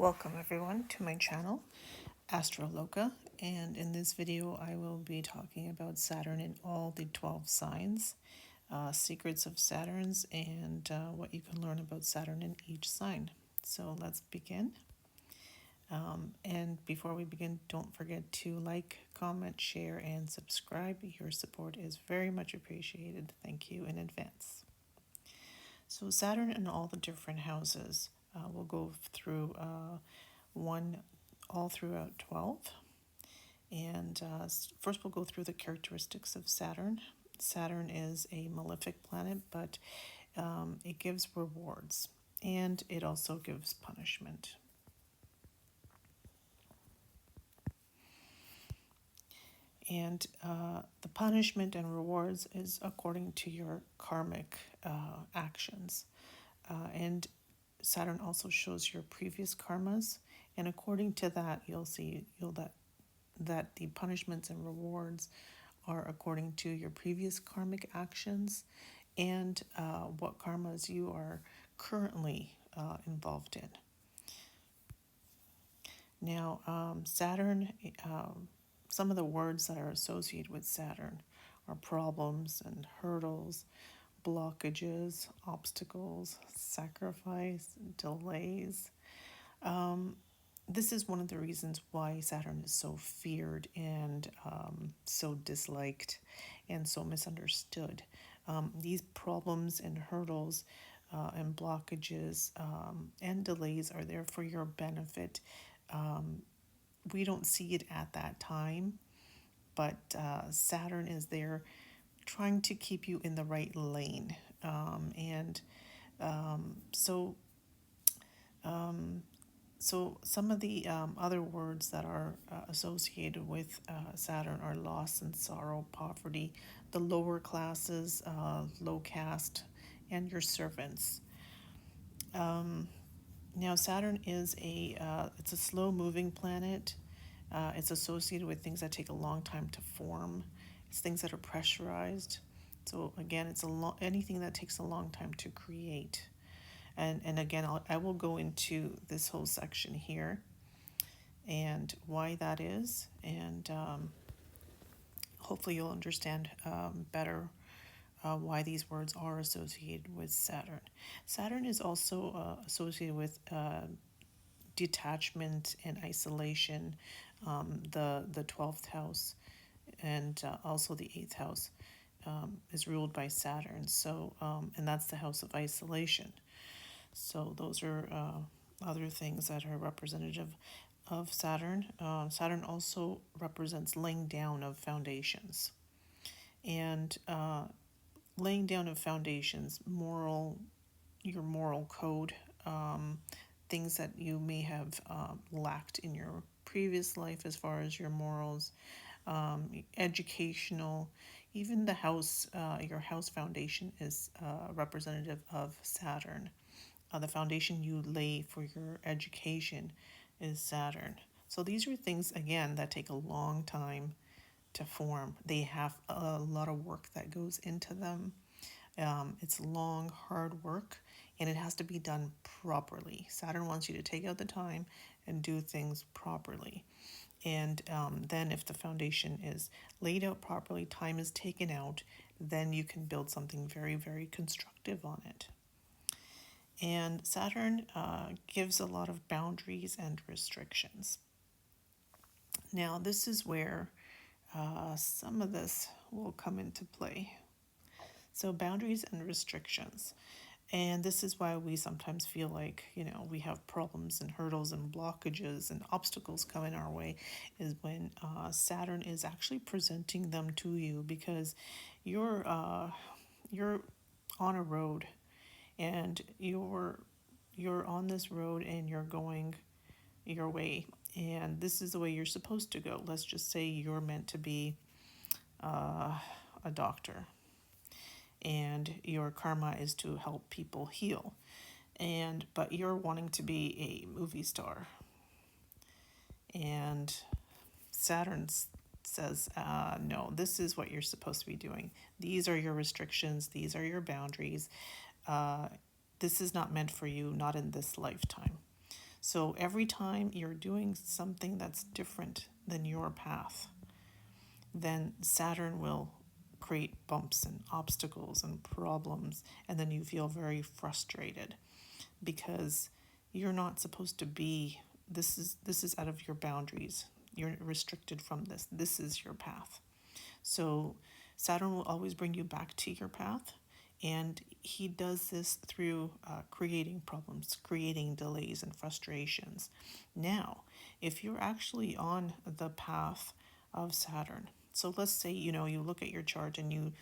Welcome everyone to my channel, Astroloca, and in this video I will be talking about Saturn in all the 12 signs, secrets of Saturns, and what you can learn about Saturn in each sign. So let's begin. And before we begin, don't forget to like, comment, share, and subscribe. Your support is very much appreciated. Thank you in advance. So Saturn in all the different houses. We'll go through one all throughout 12. And first we'll go through the characteristics of Saturn. Saturn is a malefic planet, but it gives rewards and it also gives punishment. And the punishment and rewards is according to your karmic actions. And Saturn also shows your previous karmas, and according to that, you'll see that the punishments and rewards are according to your previous karmic actions and what karmas you are currently involved in. Now, Saturn, some of the words that are associated with Saturn are problems and hurdles, blockages, obstacles, sacrifice, delays. This is one of the reasons why Saturn is so feared and so disliked and so misunderstood. These problems and hurdles and blockages and delays are there for your benefit. We don't see it at that time, but Saturn is there trying to keep you in the right lane. So some of the other words that are associated with Saturn are loss and sorrow, poverty, the lower classes, low caste, and your servants. Now Saturn is it's a slow moving planet. It's associated with things that take a long time to form. It's things that are pressurized. So again, it's anything that takes a long time to create. And again, I will go into this whole section here and why that is, and hopefully you'll understand better why these words are associated with Saturn. Saturn is also associated with detachment and isolation, the 12th house, and also the 8th house is ruled by Saturn. So, and that's the house of isolation. So those are other things that are representative of Saturn. Saturn also represents laying down of foundations. And laying down of foundations, your moral code, things that you may have lacked in your previous life as far as your morals, educational, even the house, your house foundation is representative of Saturn. The foundation you lay for your education is Saturn. So these are things, again, that take a long time to form. They have a lot of work that goes into them. It's long, hard work, and it has to be done properly. Saturn wants you to take out the time and do things properly. And then if the foundation is laid out properly, time is taken out, then you can build something very, very constructive on it. And Saturn gives a lot of boundaries and restrictions. Now, this is where some of this will come into play. So, boundaries and restrictions. And this is why we sometimes feel like, we have problems and hurdles and blockages and obstacles coming our way, is when Saturn is actually presenting them to you, because you're on a road and you're on this road and you're going your way, and this is the way you're supposed to go. Let's just say you're meant to be a doctor, and your karma is to help people heal, but you're wanting to be a movie star, and Saturn says, no, this is what you're supposed to be doing. These are your restrictions, these are your boundaries. This is not meant for you, not in this lifetime. So every time you're doing something that's different than your path, then Saturn will create bumps and obstacles and problems, and then you feel very frustrated because you're not supposed to be, this is out of your boundaries. You're restricted from this. This is your path. So Saturn will always bring you back to your path, and he does this through creating problems, creating delays and frustrations. Now, if you're actually on the path of Saturn, so let's say, you look at your chart and you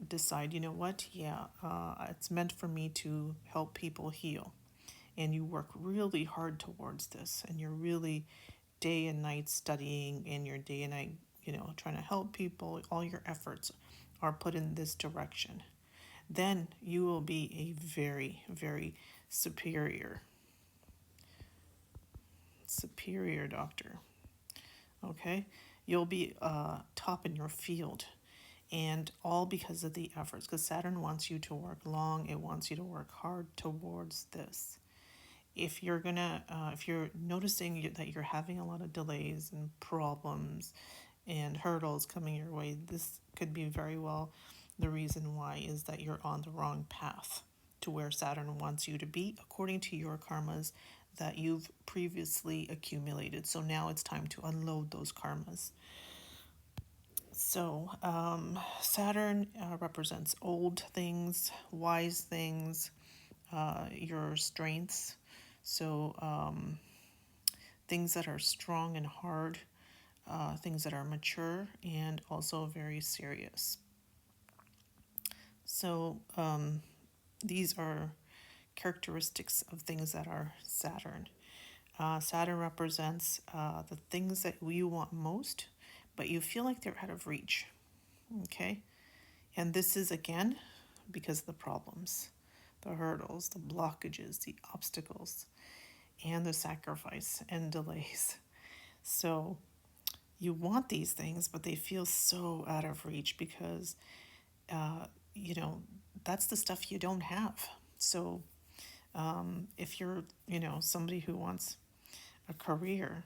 decide, what, yeah, it's meant for me to help people heal. And you work really hard towards this, and you're really day and night studying, and you're day and night, trying to help people. All your efforts are put in this direction. Then you will be a very, very superior doctor. Okay? You'll be top in your field, and all because of the efforts, because Saturn wants you to work long, it wants you to work hard towards this. If you're noticing that you're having a lot of delays and problems and hurdles coming your way, this could be very well the reason why is that you're on the wrong path to where Saturn wants you to be according to your karmas that you've previously accumulated. So now it's time to unload those karmas. So Saturn represents old things, wise things, your strengths. So things that are strong and hard, things that are mature and also very serious. So these are characteristics of things that are Saturn. Saturn represents the things that you want most, but you feel like they're out of reach. Okay? And this is again because of the problems, the hurdles, the blockages, the obstacles, and the sacrifice and delays. So you want these things, but they feel so out of reach because, uh, you know, that's the stuff you don't have. So if you're, somebody who wants a career,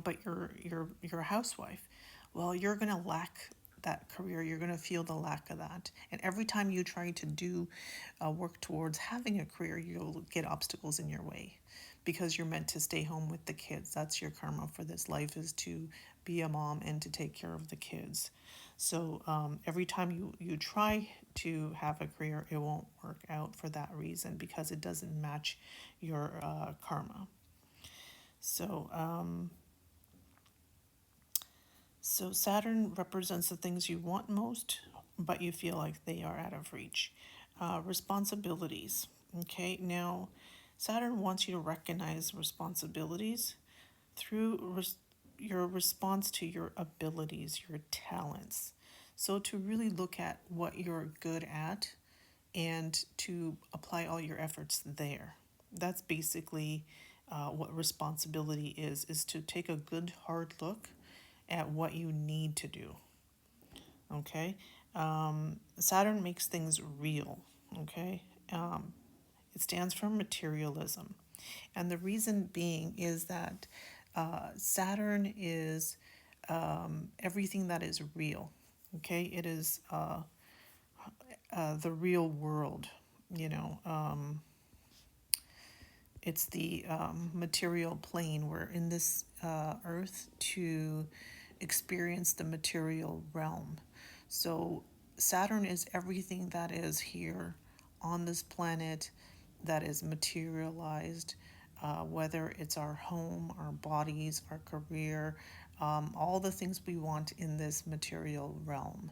but you're a housewife, well, you're gonna lack that career. You're gonna feel the lack of that, and every time you try to do work towards having a career, you'll get obstacles in your way because you're meant to stay home with the kids. That's your karma for this life, is to be a mom and to take care of the kids. So every time you try to have a career, it won't work out for that reason because it doesn't match your karma. So so Saturn represents the things you want most, but you feel like they are out of reach. Responsibilities. Okay, now Saturn wants you to recognize responsibilities through your response to your abilities, your talents. So to really look at what you're good at and to apply all your efforts there. That's basically what responsibility is to take a good hard look at what you need to do. Okay, Saturn makes things real. Okay, it stands for materialism, and the reason being is that Saturn is everything that is real. Okay, it is the real world. You know, it's the material plane. We're in this earth to experience the material realm. So Saturn is everything that is here on this planet that is materialized, whether it's our home, our bodies, our career, all the things we want in this material realm.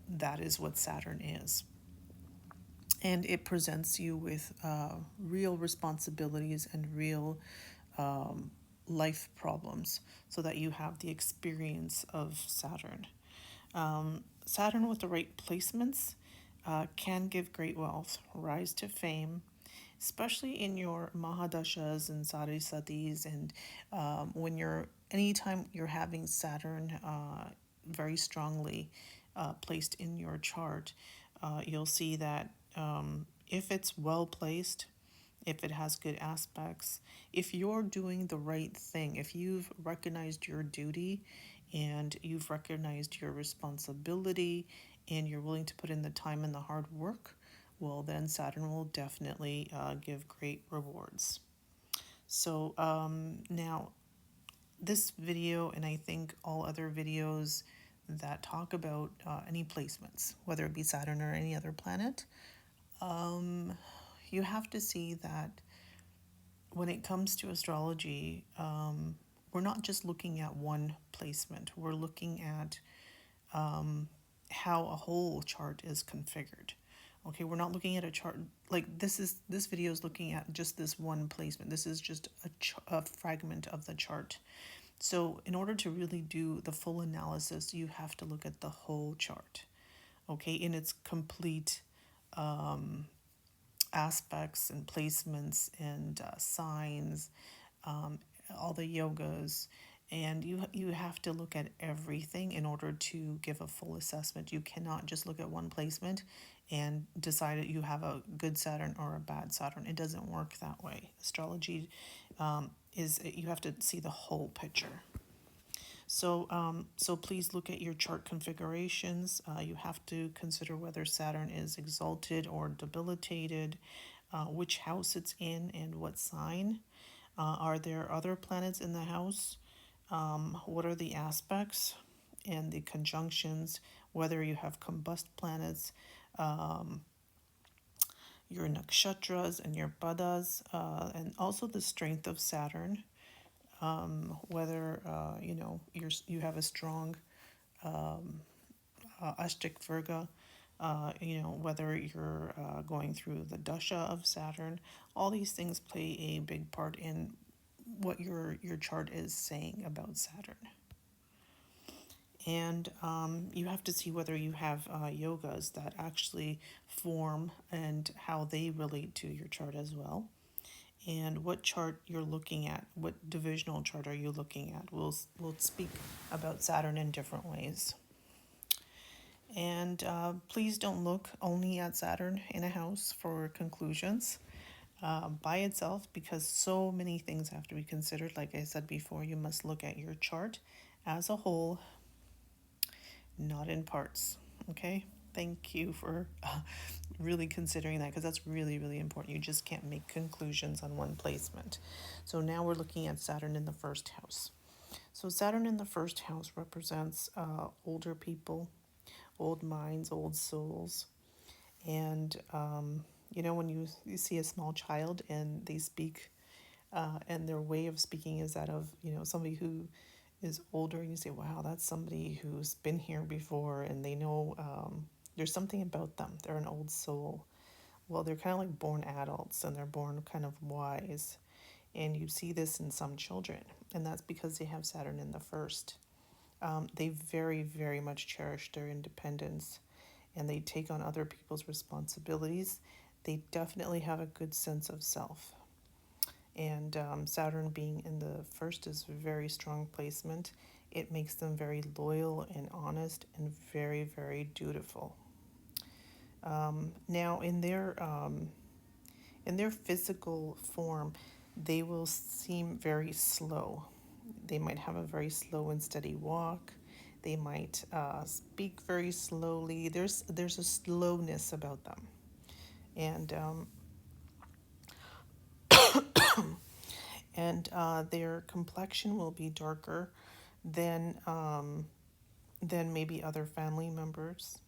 That is what Saturn is. And it presents you with real responsibilities and real life problems so that you have the experience of Saturn. Saturn with the right placements can give great wealth, rise to fame, especially in your Mahadashas and Sarisatis, and when anytime you're having Saturn very strongly placed in your chart, you'll see that If it's well placed, if it has good aspects, if you're doing the right thing, if you've recognized your duty and you've recognized your responsibility and you're willing to put in the time and the hard work, well, then Saturn will definitely give great rewards. So now, this video, and I think all other videos that talk about any placements, whether it be Saturn or any other planet, you have to see that when it comes to astrology, we're not just looking at one placement. We're looking at how a whole chart is configured. Okay, we're not looking at a chart like this video is looking at just this one placement. This is just a fragment of the chart. So in order to really do the full analysis, you have to look at the whole chart, okay, in its complete aspects and placements and signs, um, all the yogas, and you have to look at everything in order to give a full assessment. You cannot just look at one placement and decide that you have a good Saturn or a bad Saturn. It doesn't work that way. Astrology is you have to see the whole picture. So please look at your chart configurations. You have to consider whether Saturn is exalted or debilitated, which house it's in, and what sign. Are there other planets in the house? What are the aspects and the conjunctions? Whether you have combust planets, your nakshatras and your padas, and also the strength of Saturn. Whether you have a strong Ashtik Virga, whether you're going through the dasha of Saturn, all these things play a big part in what your chart is saying about Saturn. And you have to see whether you have yogas that actually form and how they relate to your chart as well. And what chart you're looking at, what divisional chart are you looking at? We'll speak about Saturn in different ways. And please don't look only at Saturn in a house for conclusions by itself, because so many things have to be considered. Like I said before, you must look at your chart as a whole, not in parts. Okay? Thank you for really considering that, because that's really, really important. You just can't make conclusions on one placement. So now we're looking at Saturn in the first house. So Saturn in the first house represents older people, old minds, old souls. And, when you see a small child and they speak, and their way of speaking is that of, somebody who is older, and you say, wow, that's somebody who's been here before and they know there's something about them. They're an old soul. Well, they're kind of like born adults and they're born kind of wise. And you see this in some children, and that's because they have Saturn in the first. They very, very much cherish their independence and they take on other people's responsibilities. They definitely have a good sense of self. And Saturn being in the first is a very strong placement. It makes them very loyal and honest and very, very dutiful. Now, in their physical form, they will seem very slow. They might have a very slow and steady walk. They might speak very slowly. There's a slowness about them, and their complexion will be darker than maybe other family members.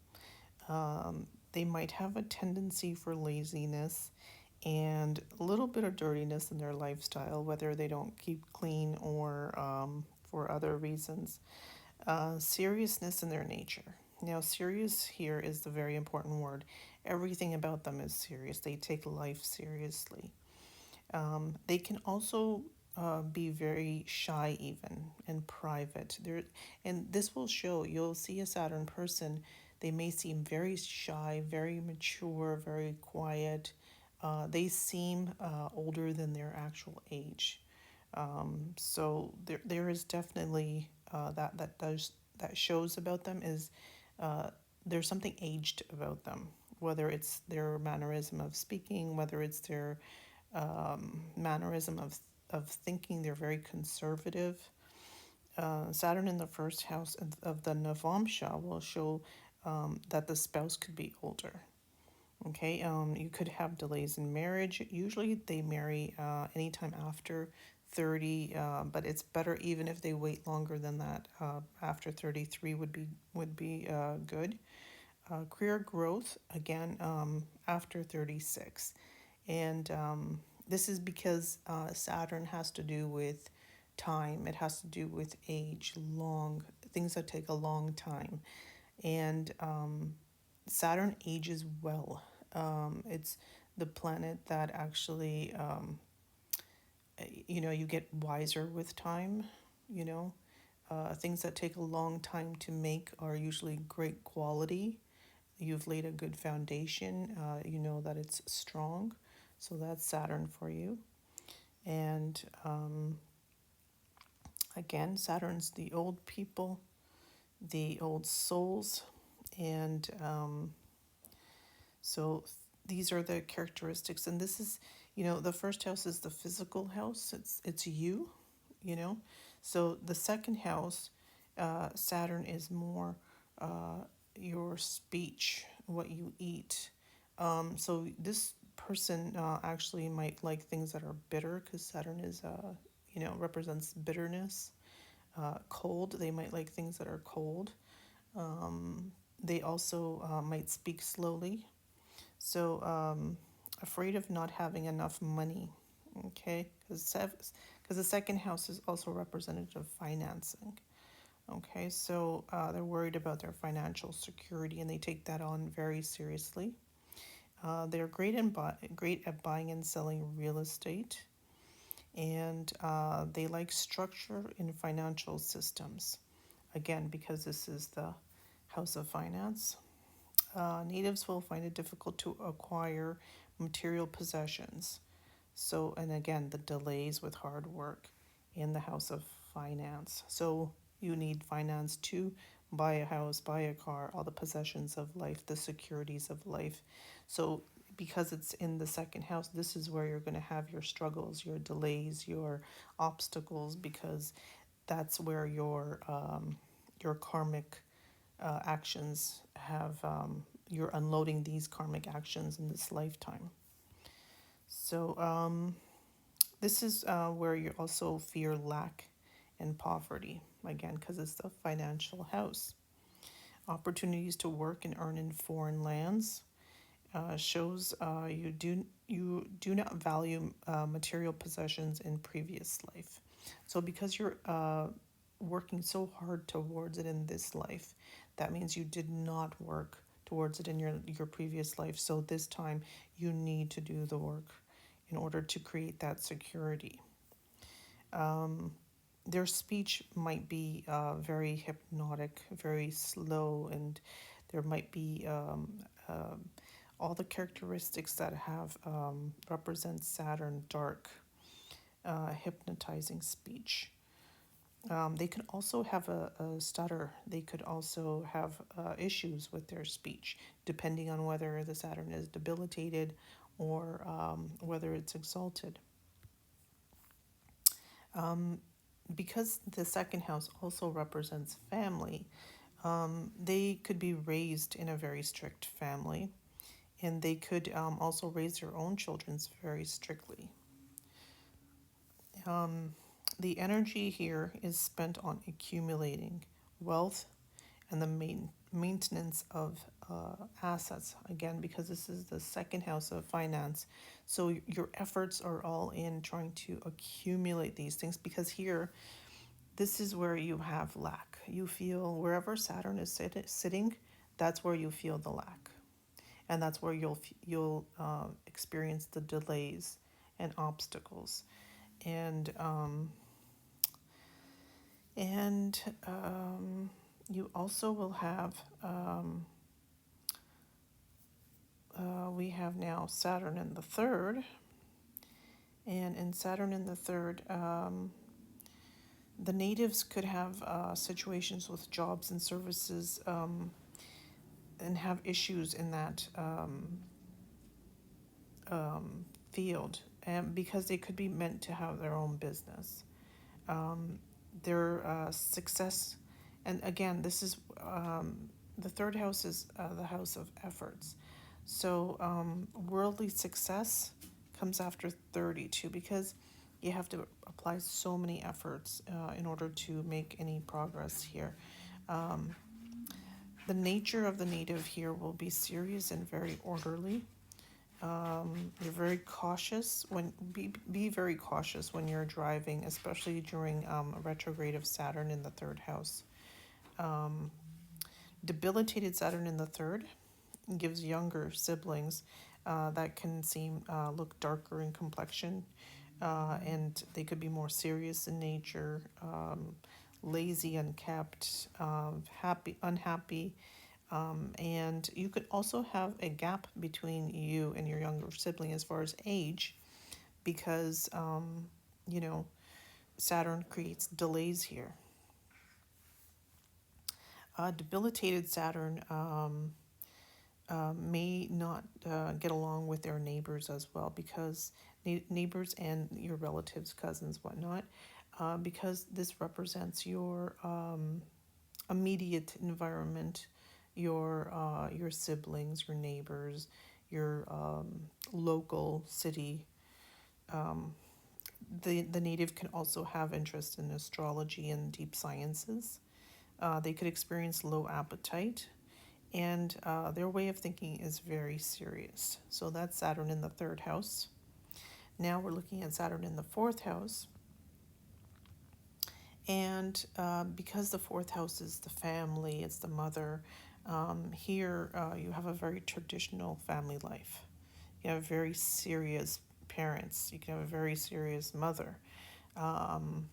They might have a tendency for laziness and a little bit of dirtiness in their lifestyle, whether they don't keep clean or for other reasons. Seriousness in their nature. Now, serious here is the very important word. Everything about them is serious. They take life seriously. They can also be very shy, even and private. And this will show. You'll see a Saturn person. They may seem very shy, very mature, very quiet. They seem older than their actual age. So there is definitely that shows about them is there's something aged about them. whether it's their mannerism of speaking, whether it's their mannerism of thinking. They're very conservative. Saturn in the first house of the Navamsha will show that the spouse could be older. Okay, you could have delays in marriage. Usually they marry anytime after 30, but it's better even if they wait longer than that. After 33 would be good. Career growth again after 36, and this is because Saturn has to do with time. It has to do with age, long things that take a long time, and Saturn ages well. It's the planet that actually, you get wiser with time. You know, things that take a long time to make are usually great quality. You've laid a good foundation. You know that it's strong. So that's Saturn for you. And again, Saturn's the old people, the old souls. And so these are the characteristics. And this is, the first house is the physical house. It's you, you know. So the second house, Saturn is more your speech, what you eat. So this person actually might like things that are bitter because Saturn is, represents bitterness. Cold, they might like things that are cold. They also might speak slowly. So, afraid of not having enough money, okay? Because the second house is also representative of financing. Okay, so they're worried about their financial security and they take that on very seriously. They're great at buying and selling real estate, and they like structure in financial systems. Again, because this is the house of finance. Natives will find it difficult to acquire material possessions. So, and again, the delays with hard work in the house of finance. So, you need finance to buy a house, buy a car, all the possessions of life, the securities of life. So, because it's in the second house, this is where you're going to have your struggles, your delays, your obstacles, because that's where your karmic actions have, you're unloading these karmic actions in this lifetime. So this is where you also fear lack and poverty, again, because it's the financial house. Opportunities to work and earn in foreign lands shows you do not value material possessions in previous life. So because you're working so hard towards it in this life, that means you did not work towards it in your previous life. So this time you need to do the work in order to create that security. Their speech might be very hypnotic, very slow, and there might be all the characteristics that have represent Saturn, dark, hypnotizing speech. They could also have a stutter. They could also have issues with their speech, depending on whether the Saturn is debilitated or whether it's exalted. Because the second house also represents family, they could be raised in a very strict family, and they could also raise their own children very strictly. The energy here is spent on accumulating wealth and the maintenance of assets, again, because this is the second house of finance. So your efforts are all in trying to accumulate these things, because here, this is where you have lack. You feel wherever Saturn is sitting, that's where you feel the lack, and that's where you'll experience the delays and obstacles, and and you also will have we have now Saturn in the third, and in Saturn in the third, the natives could have situations with jobs and services and have issues in that field, and because they could be meant to have their own business. Um, their success, and again, this is the third house is the house of efforts. So worldly success comes after 32 because you have to apply so many efforts in order to make any progress here. Um, the nature of the native here will be serious and very orderly. You're very cautious when be very cautious when you're driving, especially during a retrograde of Saturn in the third house. Um, Debilitated Saturn in the third gives younger siblings that can seem look darker in complexion, and they could be more serious in nature, lazy, unkept, happy, unhappy, and you could also have a gap between you and your younger sibling as far as age, because you know Saturn creates delays here. Debilitated Saturn may not get along with their neighbors as well, because neighbors and your relatives, cousins, whatnot, because this represents your immediate environment, your siblings, your neighbors, your local city. Um, the native can also have interest in astrology and deep sciences. They could experience low appetite, and their way of thinking is very serious. So that's Saturn in the third house. Now we're looking at Saturn in the fourth house. And because the fourth house is the family, it's the mother, here you have a very traditional family life. You have very serious parents. You can have a very serious mother. Um,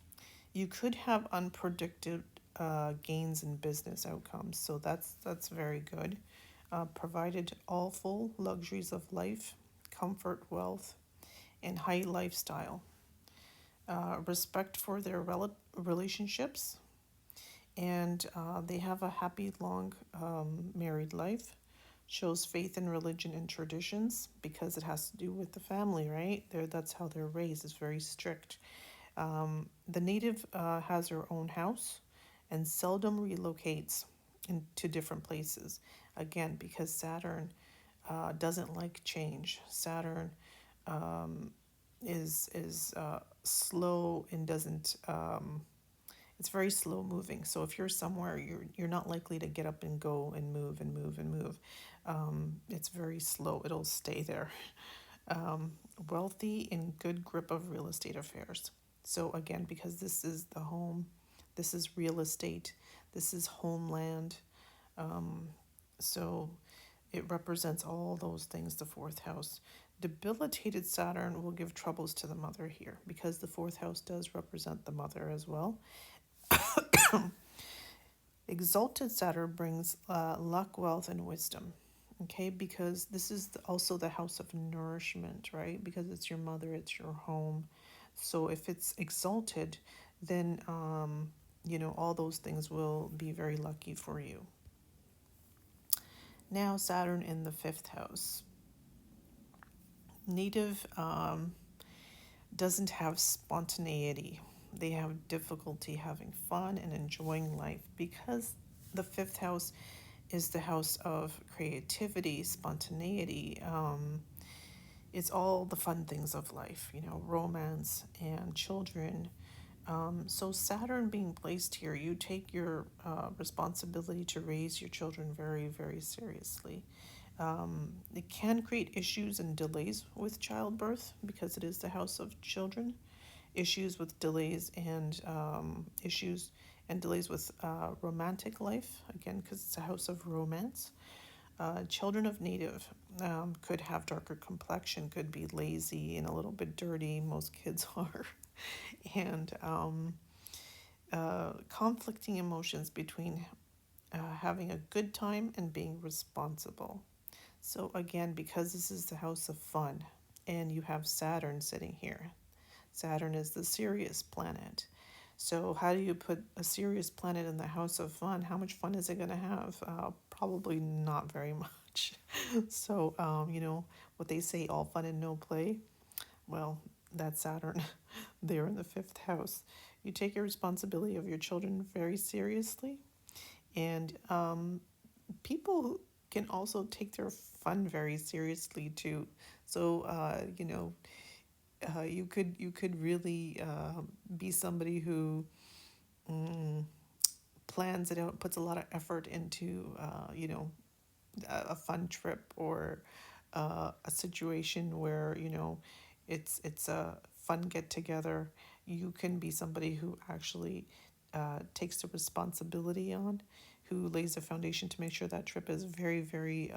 you could have unpredicted gains in business outcomes, so that's very good. Provided all full luxuries of life, comfort, wealth, and high lifestyle. Respect for their relationships, and they have a happy, long married life. Shows faith in religion and traditions because it has to do with the family, right? That's how they're raised. It's very strict. The native has her own house and seldom relocates into different places. Again, because Saturn doesn't like change. Saturn um, is slow and doesn't. It's very slow moving. So if you're somewhere, you're not likely to get up and go and move and move and move. It's very slow. It'll stay there. Um, Wealthy in good grip of real estate affairs. So again, because this is the home, this is real estate, this is homeland. Um, so it represents all those things, the fourth house. Debilitated Saturn will give troubles to the mother here because the fourth house does represent the mother as well. Exalted Saturn brings luck, wealth, and wisdom. Okay, because this is also the house of nourishment, right? Because it's your mother, it's your home. So if it's exalted, then all those things will be very lucky for you. Now, Saturn in the fifth house. Native doesn't have spontaneity. They have difficulty having fun and enjoying life because the fifth house is the house of creativity, spontaneity. It's all the fun things of life, romance and children. So, Saturn being placed here, you take your responsibility to raise your children very, very seriously. It can create issues and delays with childbirth because it is the house of children. Issues with delays and issues and delays with romantic life, again, because it's a house of romance. Children of native could have darker complexion, could be lazy and a little bit dirty. Most kids are. And conflicting emotions between having a good time and being responsible. So, again, because this is the house of fun and you have Saturn sitting here, Saturn is the serious planet. So, how do you put a serious planet in the house of fun? How much fun is it going to have? Probably not very much. So, what they say, all fun and no play. Well, that's Saturn there in the fifth house. You take your responsibility of your children very seriously, and people can also take their fun very seriously too. So, you could really be somebody who plans it out, puts a lot of effort into a fun trip, or a situation where it's a fun get together. You can be somebody who actually takes the responsibility on, who lays the foundation to make sure that trip is very, very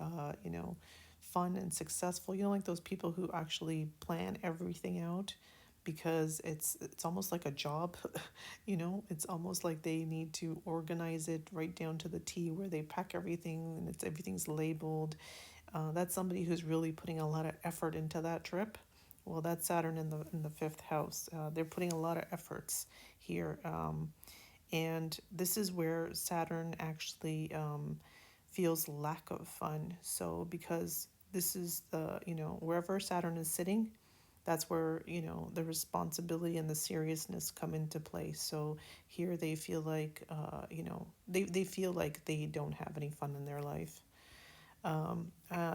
fun and successful. Like those people who actually plan everything out, because it's almost like a job. It's almost like they need to organize it right down to the T, where they pack everything and everything's labeled. That's somebody who's really putting a lot of effort into that trip. Well, that's Saturn in the fifth house. They're putting a lot of efforts here, and this is where Saturn actually feels lack of fun. So because this is wherever Saturn is sitting, that's where the responsibility and the seriousness come into play. So here they feel like they feel like they don't have any fun in their life.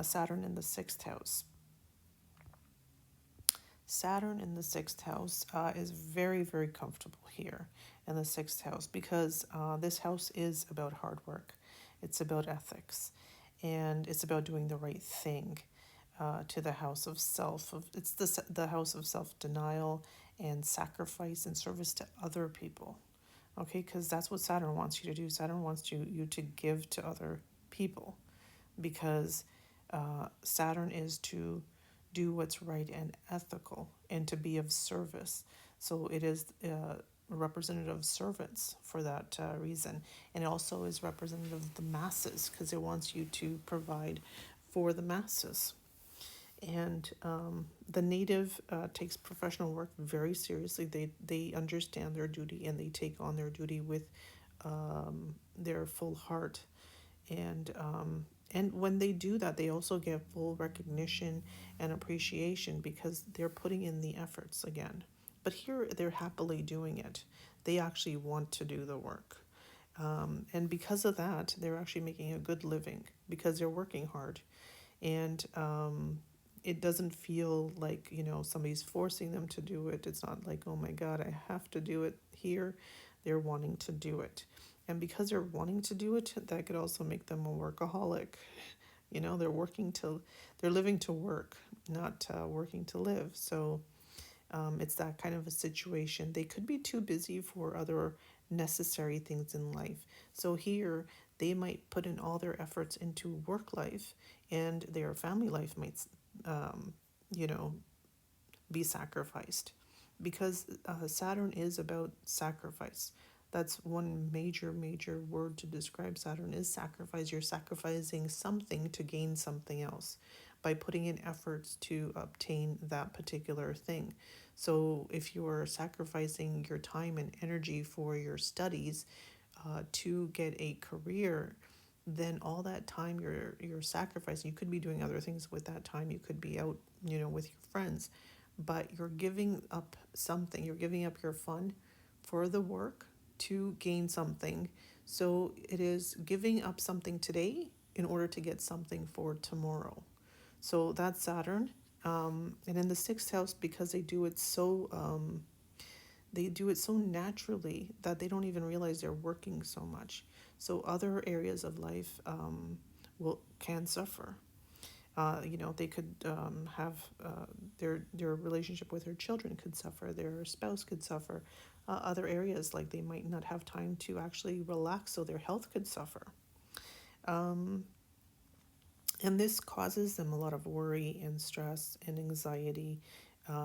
Saturn in the sixth house. Saturn in the sixth house is very, very comfortable here in the sixth house, because this house is about hard work. It's about ethics, and it's about doing the right thing. To the house of self. It's the house of self denial and sacrifice and service to other people. Okay, because that's what Saturn wants you to do. Saturn wants you to give to other people, because Saturn is to do what's right and ethical, and to be of service. So it is representative of servants for that reason. And it also is representative of the masses, because it wants you to provide for the masses. And the native takes professional work very seriously. They understand their duty, and they take on their duty with their full heart. And when they do that, they also get full recognition and appreciation, because they're putting in the efforts again. But here they're happily doing it. They actually want to do the work. And because of that, they're actually making a good living, because they're working hard. And it doesn't feel like somebody's forcing them to do it. It's not like, oh my god, I have to do it. Here they're wanting to do it, and because they're wanting to do it, that could also make them a workaholic. They're living to work, not working to live. So it's that kind of a situation. They could be too busy for other necessary things in life. So here, they might put in all their efforts into work life, and their family life might, um, you know, be sacrificed. Because Saturn is about sacrifice. That's one major, major word to describe Saturn is sacrifice. You're sacrificing something to gain something else by putting in efforts to obtain that particular thing. So if you're sacrificing your time and energy for your studies to get a career, then all that time you're sacrificing. You could be doing other things with that time. You could be out, with your friends, but you're giving up something. You're giving up your fun for the work to gain something. So it is giving up something today in order to get something for tomorrow. So that's Saturn. And in the sixth house, because they do it so naturally that they don't even realize they're working so much. So other areas of life can suffer. They could have their relationship with their children could suffer. Their spouse could suffer. Other areas, like they might not have time to actually relax, so their health could suffer. And this causes them a lot of worry and stress and anxiety,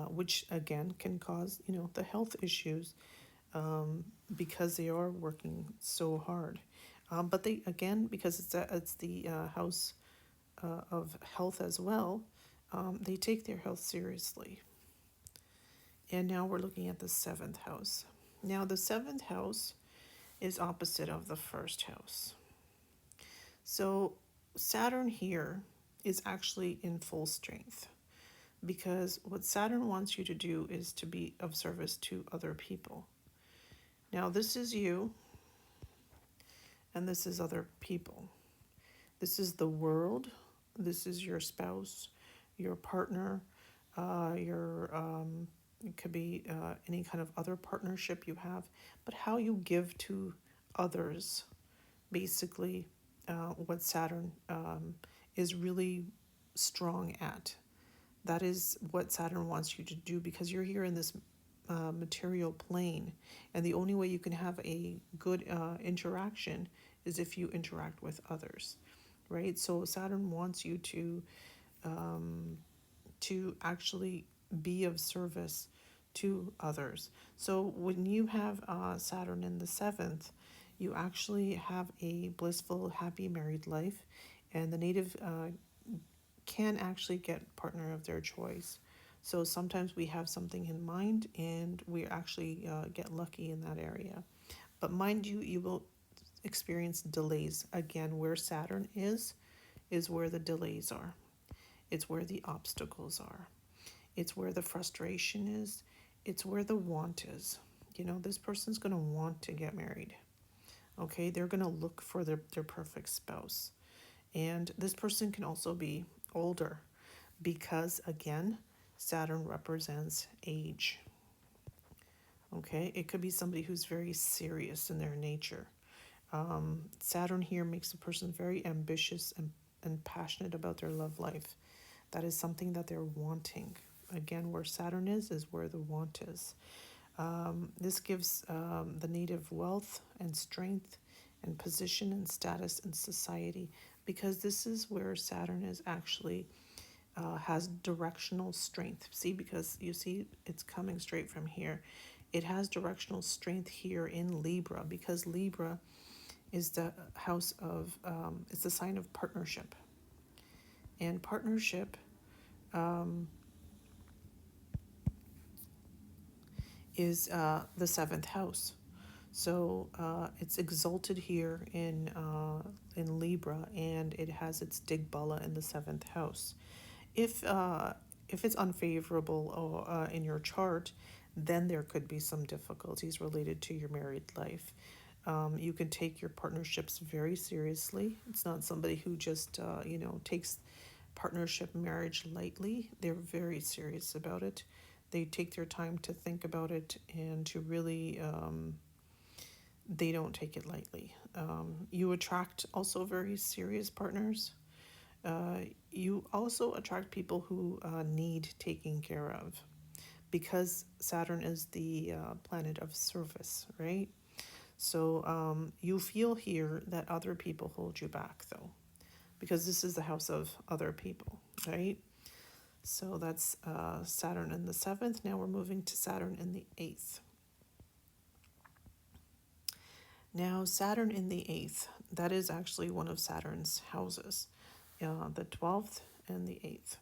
which again can cause the health issues, because they are working so hard. But they again, because it's the house of health as well, they take their health seriously. And now we're looking at the seventh house. Now, the seventh house is opposite of the first house. So, Saturn here is actually in full strength because what Saturn wants you to do is to be of service to other people. Now, this is you, and this is other people. This is the world. This is your spouse, your partner, it could be any kind of other partnership you have, but how you give to others, basically, what Saturn is really strong at. That is what Saturn wants you to do because you're here in this material plane, and the only way you can have a good interaction is if you interact with others, right? So Saturn wants you to actually be of service to others. So when you have Saturn in the seventh, you actually have a blissful, happy married life, and the native can actually get partner of their choice. So sometimes we have something in mind and we actually get lucky in that area. But mind you, you will experience delays. Again, where Saturn is where the delays are. It's where the obstacles are. It's where the frustration is. It's where the want is. You know, this person's going to want to get married. Okay, they're going to look for their perfect spouse. And this person can also be older because, again, Saturn represents age. Okay, it could be somebody who's very serious in their nature. Saturn here makes a person very ambitious and passionate about their love life. That is something that they're wanting. Again, where Saturn is where the want is. This gives the native wealth and strength and position and status in society because this is where Saturn is actually has directional strength. See, because you see it's coming straight from here. It has directional strength here in Libra because Libra is the house of, it's the sign of partnership. And partnership is the seventh house. So it's exalted here in Libra, and it has its Digbala in the seventh house. If it's unfavorable in your chart, then there could be some difficulties related to your married life. You can take your partnerships very seriously. It's not somebody who just takes partnership marriage lightly. They're very serious about it. They take their time to think about it and to really they don't take it lightly. You attract also very serious partners. You also attract people who need taking care of because Saturn is the planet of service, right? So you feel here that other people hold you back, though, because this is the house of other people, right? So that's Saturn in the seventh. Now we're moving to Saturn in the eighth. Now, Saturn in the eighth, that is actually one of Saturn's houses. The 12th and the 8th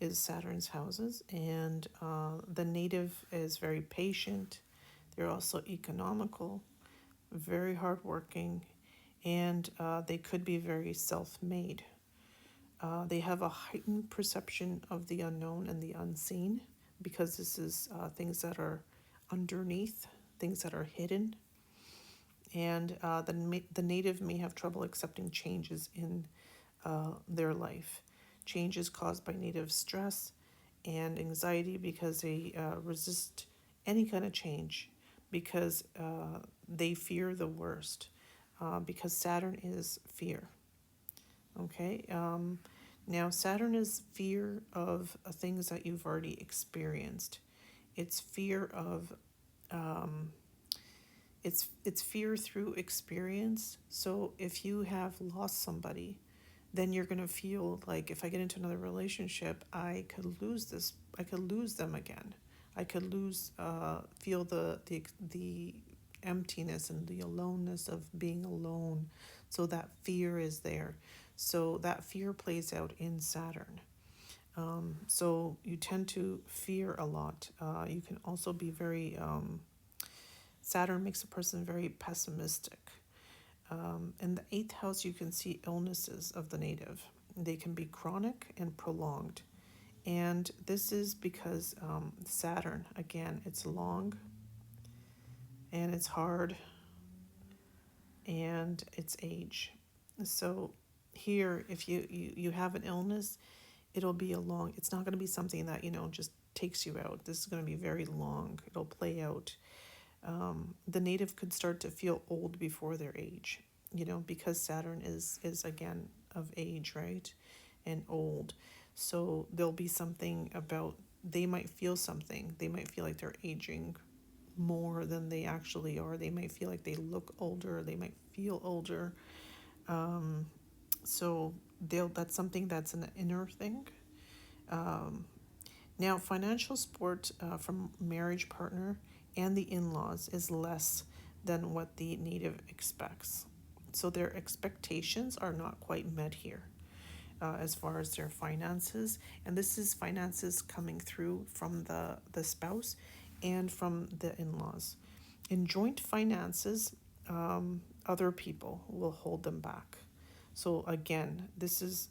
is Saturn's houses, and the native is very patient. They're also economical, very hardworking, and they could be very self-made. They have a heightened perception of the unknown and the unseen because this is things that are underneath, things that are hidden. And the native may have trouble accepting changes in their life. Changes caused by native stress and anxiety because they resist any kind of change because they fear the worst because Saturn is fear. Okay. Now Saturn is fear of things that you've already experienced. It's fear of it's fear through experience. So if you have lost somebody, then you're going to feel like if I get into another relationship, I could lose them again. I could feel the emptiness and the aloneness of being alone. So that fear is there. So that fear plays out in Saturn. So you tend to fear a lot. You can also be very Saturn makes a person very pessimistic. In the eighth house, you can see illnesses of the native. They can be chronic and prolonged. And this is because Saturn, again, it's long and it's hard and it's age. So here, if you have an illness, it'll be it's not going to be something that, just takes you out. This is going to be very long. It'll play out. The native could start to feel old before their age, because Saturn is again of age, right? And old. So there'll be something about, they might feel something. They might feel like they're aging more than they actually are. They might feel like they look older. They might feel older. So that's something that's an inner thing. Now, financial support from marriage partner and the in-laws is less than what the native expects. So their expectations are not quite met here as far as their finances. And this is finances coming through from the spouse and from the in-laws. In joint finances, other people will hold them back. So again, this is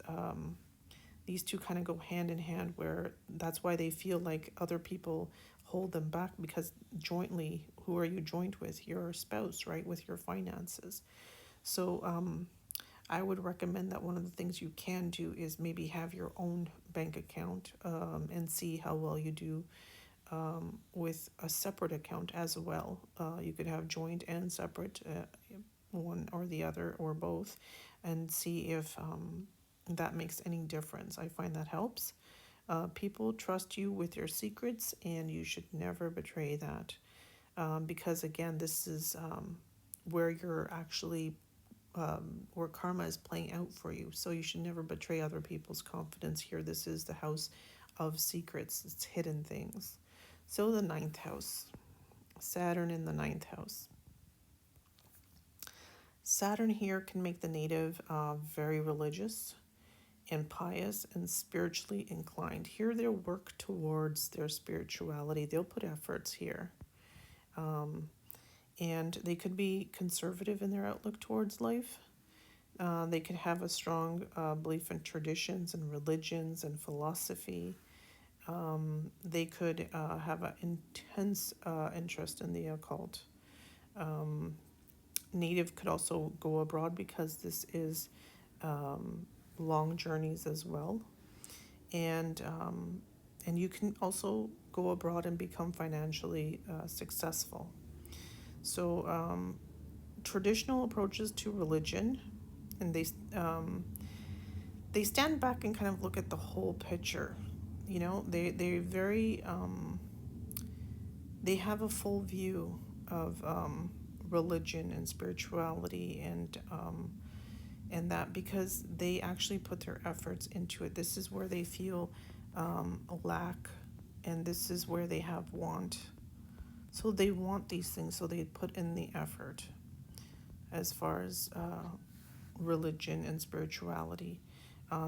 these two kind of go hand in hand, where that's why they feel like other people hold them back, because jointly, who are you joined with? Your spouse, right? With your finances. So I would recommend that one of the things you can do is maybe have your own bank account and see how well you do with a separate account as well. You could have joint and separate, one or the other or both, and see if that makes any difference. I find that helps. People trust you with your secrets, and you should never betray that. Because again, this is where you're actually, where karma is playing out for you. So you should never betray other people's confidence here. This is the house of secrets, it's hidden things. So the ninth house, Saturn in the ninth house. Saturn here can make the native very religious and pious and spiritually inclined. Here they'll work towards their spirituality. They'll put efforts here. And they could be conservative in their outlook towards life. They could have a strong belief in traditions and religions and philosophy. They could have an intense interest in the occult. Native could also go abroad, because this is long journeys as well. And you can also go abroad and become financially successful. So traditional approaches to religion, and they stand back and kind of look at the whole picture. They very they have a full view of religion and spirituality, and that, because they actually put their efforts into it. This is where they feel a lack, and this is where they have want. So they want these things, so they put in the effort as far as religion and spirituality.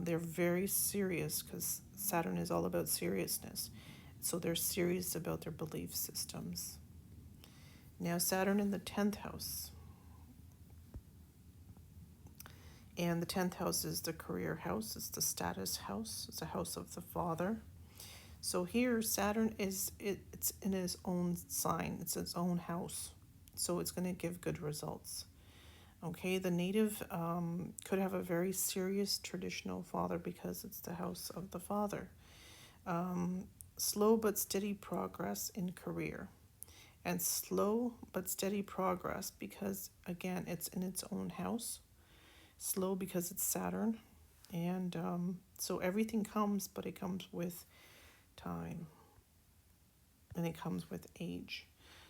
They're very serious, because Saturn is all about seriousness. So they're serious about their belief systems. Now, Saturn in the 10th house. And the 10th house is the career house. It's the status house. It's a house of the father. So here, Saturn it's in his own sign. It's its own house. So it's going to give good results. Okay, the native could have a very serious traditional father, because it's the house of the father. Slow but steady progress in career. And slow but steady progress, because again, it's in its own house. Slow because it's Saturn. And so everything comes, but it comes with time. And it comes with age.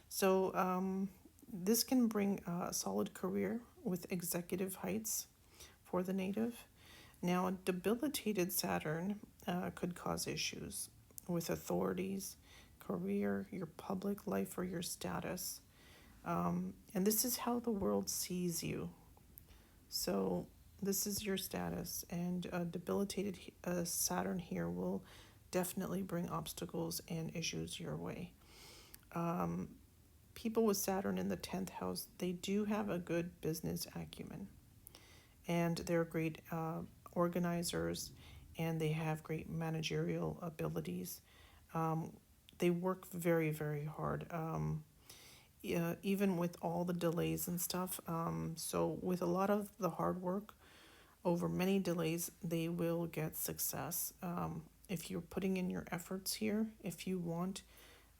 So this can bring a solid career with executive heights for the native. Now, a debilitated Saturn could cause issues with authorities, career, your public life, or your status. And this is how the world sees you. So this is your status, and a debilitated Saturn here will definitely bring obstacles and issues your way. people with Saturn in the 10th house, they do have a good business acumen, and they're great organizers, and they have great managerial abilities. Um, they work very, very hard, yeah, even with all the delays and stuff. So, with a lot of the hard work over many delays, they will get success. If you're putting in your efforts here, if you want,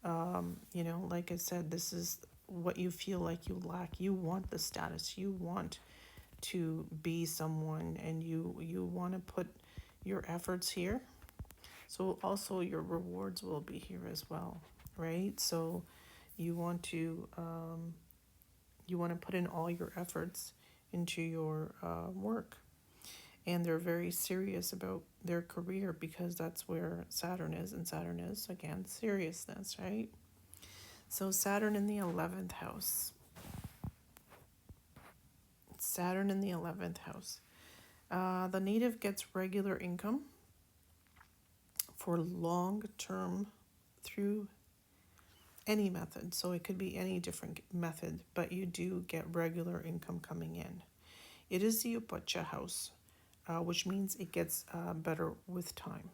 like I said, this is what you feel like you lack. You want the status, you want to be someone, and you want to put your efforts here. So also your rewards will be here as well, right? So you want to put in all your efforts into your work, and they're very serious about their career because that's where Saturn is, and Saturn is again seriousness, right? So Saturn in the 11th house. Saturn in the 11th house. The native gets regular income for long term through any method. So it could be any different method, but you do get regular income coming in. It is the Upacha house, which means it gets better with time.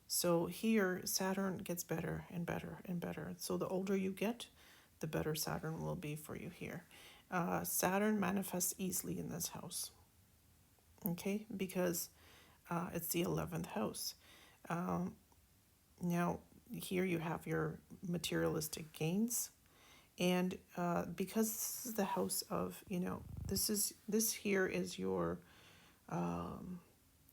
So here, Saturn gets better and better and better. So the older you get, the better Saturn will be for you here. Saturn manifests easily in this house, okay, because it's the 11th house. Um, Now, here you have your materialistic gains, and because this is the house of, this here is your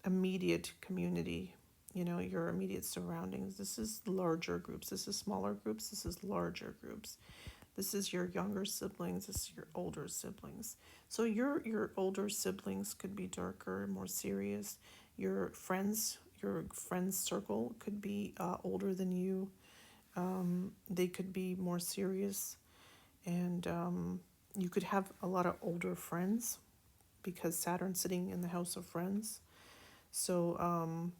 immediate community, your immediate surroundings. This is larger groups. This is smaller groups. This is larger groups. This is your younger siblings. This is your older siblings. So your older siblings could be darker, more serious. Your friends circle could be older than you. They could be more serious, and you could have a lot of older friends because Saturn's sitting in the house of friends. So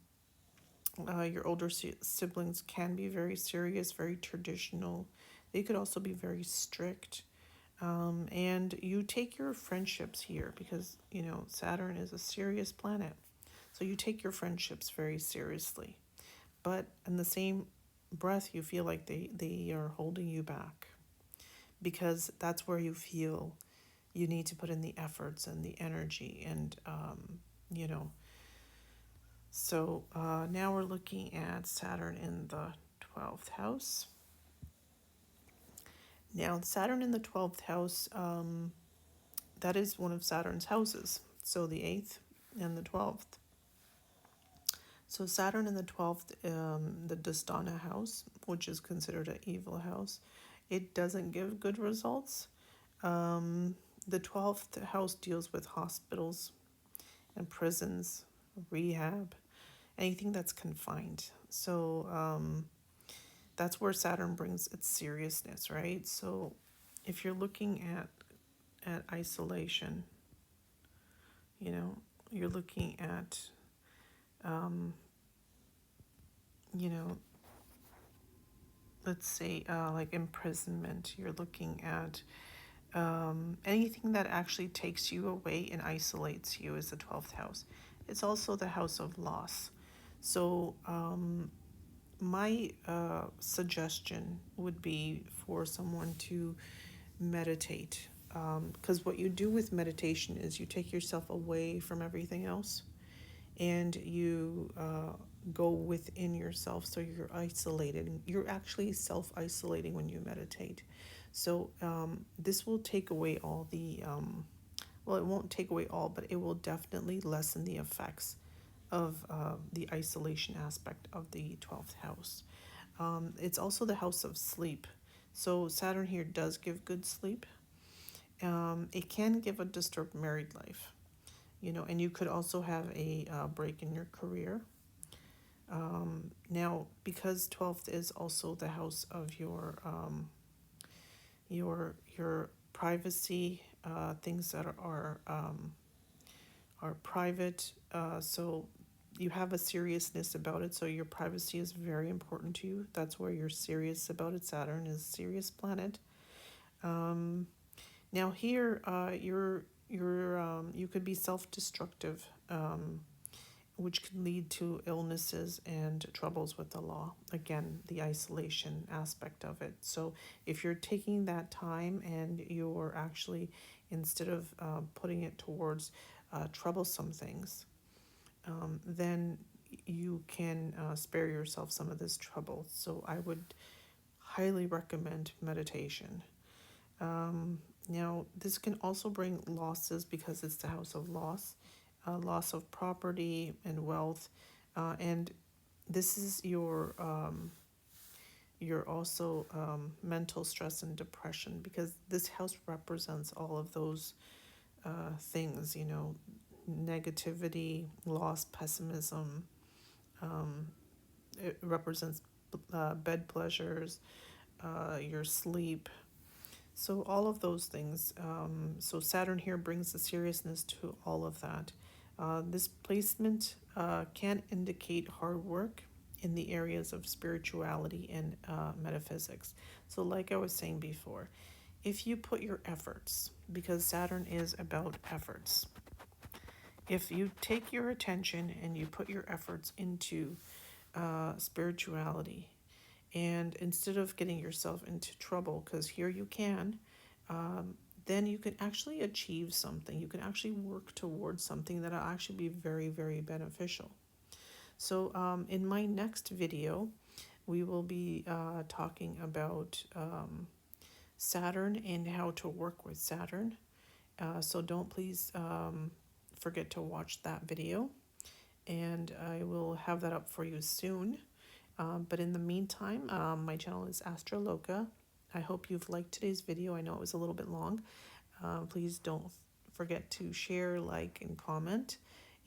your older siblings can be very serious, very traditional. They could also be very strict. And you take your friendships here because, Saturn is a serious planet. So you take your friendships very seriously. But in the same breath, you feel like they are holding you back because that's where you feel you need to put in the efforts and the energy. And, you know, so now we're looking at Saturn in the 12th house. Now, Saturn in the 12th house, that is one of Saturn's houses. So the 8th and the 12th. So Saturn in the 12th, the Dastana house, which is considered an evil house, it doesn't give good results. The 12th house deals with hospitals and prisons, rehab, anything that's confined. So that's where Saturn brings its seriousness, right? So if you're looking at isolation, you're looking at, you know, let's say like imprisonment, you're looking at anything that actually takes you away and isolates you is the 12th house. It's also the house of loss. So my suggestion would be for someone to meditate, because what you do with meditation is you take yourself away from everything else, and you go within yourself. So you're isolated. You're actually self-isolating when you meditate. So this will take away all the, well, it won't take away all, but it will definitely lessen the effects of the isolation aspect of the 12th house. It's also the house of sleep. So Saturn here does give good sleep. It can give a disturbed married life, and you could also have a break in your career. Now, because 12th is also the house of your privacy, things that are private. So you have a seriousness about it. So your privacy is very important to you. That's where you're serious about it. Saturn is a serious planet. Now here, you could be self-destructive, which can lead to illnesses and troubles with the law. Again, the isolation aspect of it. So if you're taking that time and you're actually, instead of putting it towards troublesome things, then you can spare yourself some of this trouble. So I would highly recommend meditation. Now, this can also bring losses because it's the house of loss, loss of property and wealth, and this is your also mental stress and depression, because this house represents all of those things. Negativity, loss, pessimism. It represents bed pleasures, your sleep. So all of those things. So Saturn here brings the seriousness to all of that. This placement can indicate hard work in the areas of spirituality and metaphysics. So like I was saying before, if you put your efforts, because Saturn is about efforts, if you take your attention and you put your efforts into spirituality, and instead of getting yourself into trouble, because here you can, then you can actually achieve something. You can actually work towards something that'll actually be very, very beneficial. So in my next video, we will be talking about Saturn and how to work with Saturn. So don't please forget to watch that video, and I will have that up for you soon. But in the meantime, my channel is Astroloca. I hope you've liked today's video. I know it was a little bit long. Please don't forget to share, like, and comment.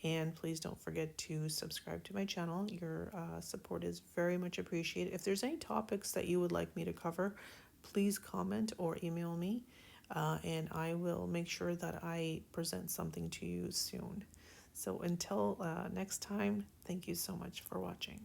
And please don't forget to subscribe to my channel. Your support is very much appreciated. If there's any topics that you would like me to cover, please comment or email me. And I will make sure that I present something to you soon. So until next time, thank you so much for watching.